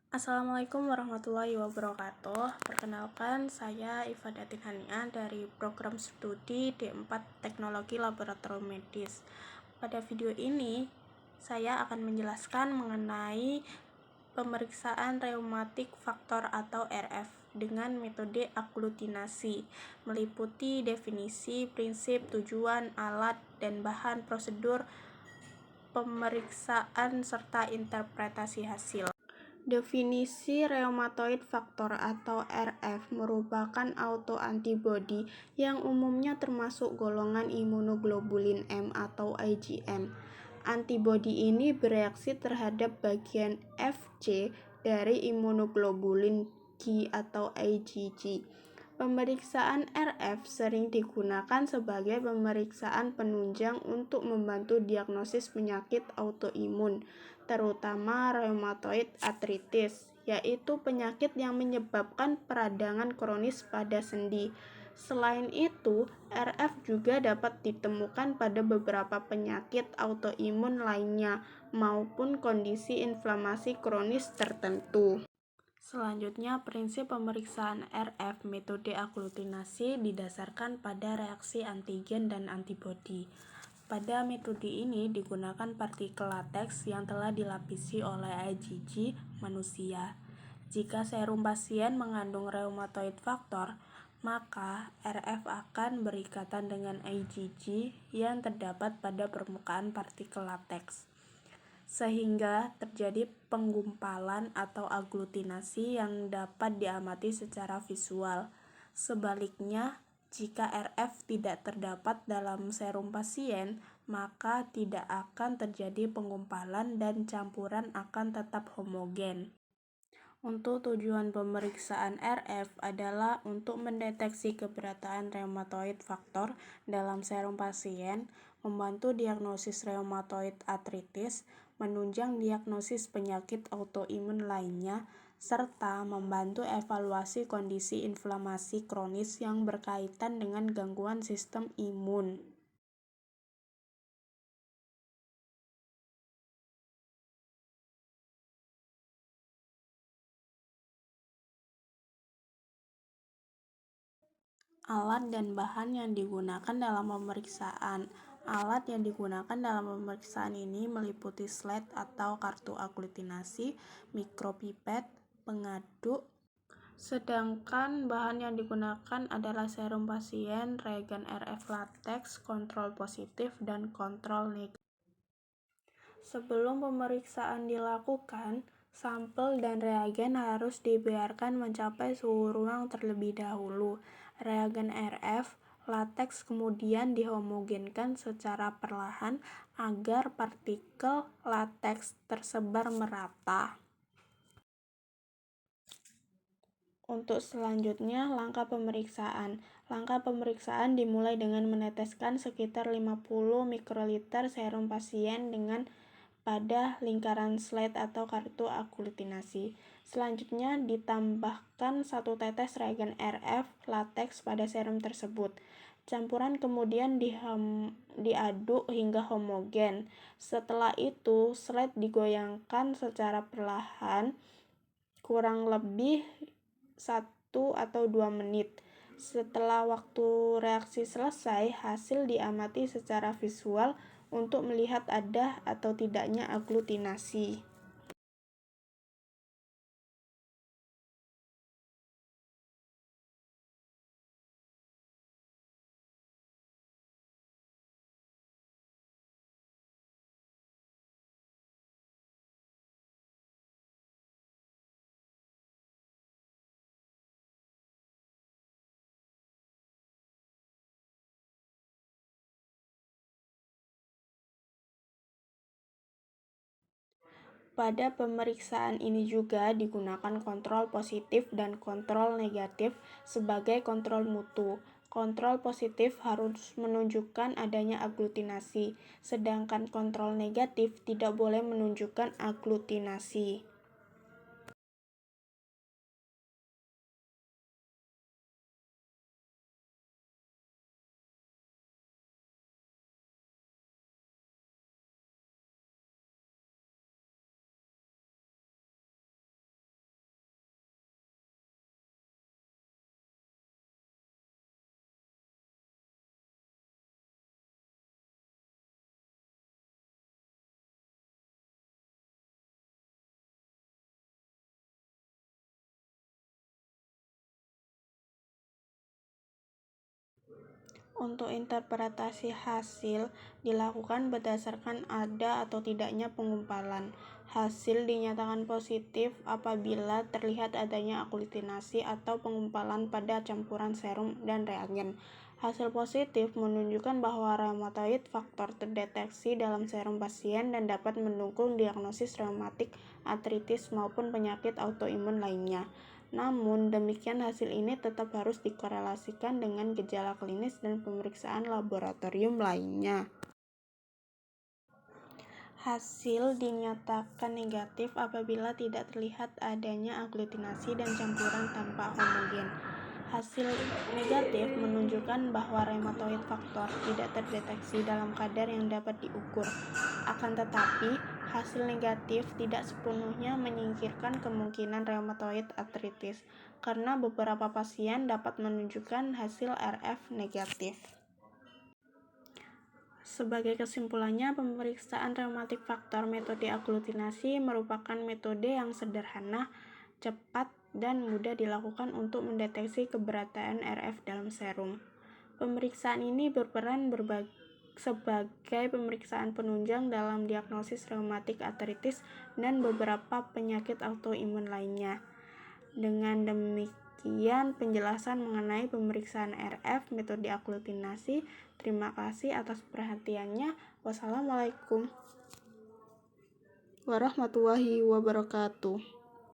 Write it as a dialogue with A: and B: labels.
A: Assalamualaikum warahmatullahi wabarakatuh. Perkenalkan, saya Ifadatin Hania dari program studi D4 Teknologi Laboratorium Medis. Pada video ini, saya akan menjelaskan mengenai pemeriksaan reumatik faktor atau RF dengan metode aglutinasi, meliputi definisi, prinsip, tujuan, alat, dan bahan prosedur pemeriksaan serta interpretasi hasil. Definisi rheumatoid factor atau RF merupakan autoantibody yang umumnya termasuk golongan imunoglobulin M atau IgM. Antibodi ini bereaksi terhadap bagian Fc dari imunoglobulin G atau IgG. Pemeriksaan RF sering digunakan sebagai pemeriksaan penunjang untuk membantu diagnosis penyakit autoimun, terutama rheumatoid arthritis, yaitu penyakit yang menyebabkan peradangan kronis pada sendi. Selain itu, RF juga dapat ditemukan pada beberapa penyakit autoimun lainnya maupun kondisi inflamasi kronis tertentu. Selanjutnya, prinsip pemeriksaan RF metode aglutinasi didasarkan pada reaksi antigen dan antibodi. Pada metode ini digunakan partikel lateks yang telah dilapisi oleh IgG manusia. Jika serum pasien mengandung rheumatoid factor, maka RF akan berikatan dengan IgG yang terdapat pada permukaan partikel lateks, sehingga terjadi penggumpalan atau aglutinasi yang dapat diamati secara visual. Sebaliknya, jika RF tidak terdapat dalam serum pasien, maka tidak akan terjadi penggumpalan dan campuran akan tetap homogen. Untuk tujuan pemeriksaan RF adalah untuk mendeteksi keberadaan rheumatoid factor dalam serum pasien, membantu diagnosis rheumatoid arthritis, menunjang diagnosis penyakit autoimun lainnya, serta membantu evaluasi kondisi inflamasi kronis yang berkaitan dengan gangguan sistem imun. Alat dan bahan yang digunakan dalam pemeriksaan. Alat yang digunakan dalam pemeriksaan ini meliputi slide atau kartu aglutinasi, mikropipet, pengaduk. Sedangkan bahan yang digunakan adalah serum pasien, reagen RF lateks, kontrol positif, dan kontrol negatif. Sebelum pemeriksaan dilakukan, sampel dan reagen harus dibiarkan mencapai suhu ruang terlebih dahulu. Reagen RF lateks kemudian dihomogenkan secara perlahan agar partikel lateks tersebar merata. Untuk selanjutnya, langkah pemeriksaan. Langkah pemeriksaan dimulai dengan meneteskan sekitar 50 mikroliter serum pasien dengan pada lingkaran slide atau kartu aglutinasi. Selanjutnya ditambahkan 1 tetes reagen RF lateks pada serum tersebut. Campuran kemudian diaduk hingga homogen. Setelah itu, slide digoyangkan secara perlahan kurang lebih 1 atau 2 menit. Setelah waktu reaksi selesai, hasil diamati secara visual untuk melihat ada atau tidaknya aglutinasi. Pada pemeriksaan ini juga digunakan kontrol positif dan kontrol negatif sebagai kontrol mutu. Kontrol positif harus menunjukkan adanya aglutinasi, sedangkan kontrol negatif tidak boleh menunjukkan aglutinasi. Untuk interpretasi hasil dilakukan berdasarkan ada atau tidaknya penggumpalan. Hasil dinyatakan positif apabila terlihat adanya aglutinasi atau penggumpalan pada campuran serum dan reagen. Hasil positif menunjukkan bahwa reumatoid faktor terdeteksi dalam serum pasien dan dapat mendukung diagnosis reumatik artritis maupun penyakit autoimun lainnya. Namun demikian, hasil ini tetap harus dikorelasikan dengan gejala klinis dan pemeriksaan laboratorium lainnya. Hasil dinyatakan negatif apabila tidak terlihat adanya aglutinasi dan campuran tanpa homogen. Hasil negatif menunjukkan bahwa reumatoid faktor tidak terdeteksi dalam kadar yang dapat diukur. Akan tetapi, hasil negatif tidak sepenuhnya menyingkirkan kemungkinan reumatoid artritis, karena beberapa pasien dapat menunjukkan hasil RF negatif. Sebagai kesimpulannya, pemeriksaan reumatik faktor metode aglutinasi merupakan metode yang sederhana, cepat, dan mudah dilakukan untuk mendeteksi keberadaan RF dalam serum. Pemeriksaan ini berperan sebagai pemeriksaan penunjang dalam diagnosis reumatik artritis dan beberapa penyakit autoimun lainnya. Dengan demikian penjelasan mengenai pemeriksaan RF metode aglutinasi. Terima kasih atas perhatiannya. Wassalamualaikum warahmatullahi wabarakatuh.